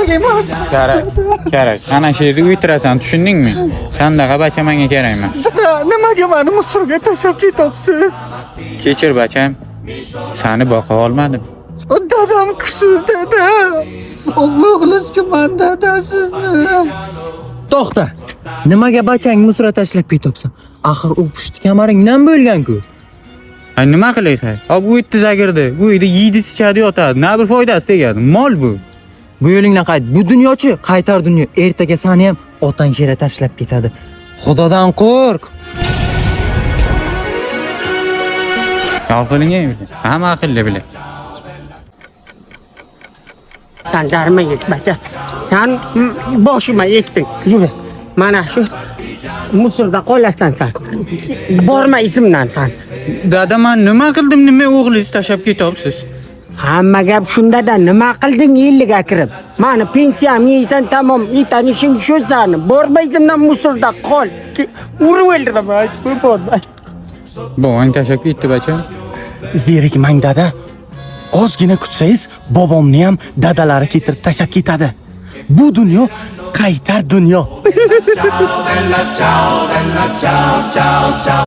kerak emas. Kerak. Ana shu yerda o'tirasan, tushundingmi? Sandaqa bacha menga kerak emas. Dada, nimaga meni musorga tashlab ketyapsiz? Kechir bacham. Seni boqa olmadim. Dadam kuchsiz dada. O'g'lingizga men dada sizni. To'xta. Nimaga bachang musora tashlab ketyapsan? Axir u pushti kamaringdan bo'lgan-ku. Ay nima qilaysan? Bu yerda zagirdi. Bu yerda yeydi, ichadi, yotadi. Na bir foydasi tegadi. Mol bu. Bu yo'lingdan qayt. Bu dunyochi qaytar dunyo. Ertaga seni ham otang yere tashlab ketadi. Xudodan qo'rq. Aqling edi. Hamma aqlli biladi. Sen darma yet bacha. Sen boshima yetding. Yur. Mana shu musorda qolasan sen. Borma izimdan sen. Dada, men nima qildim, nima o'g'lingizni tashlab ketyapsiz? Hamma gap shunda-da nima qilding yilliga kirib? Mani pensiyam yeysan tamom, yetanishing shu sani. Borma izimdan musorda qol. Urib o'ldiraman, aytib borma. Bobong tashlab ketdi bacham. Zerikmang dada. Ozgina kutsangiz, bobomni ham dadalari ketirib tashlab ketadi. Bu dunyo qaytar dunyo.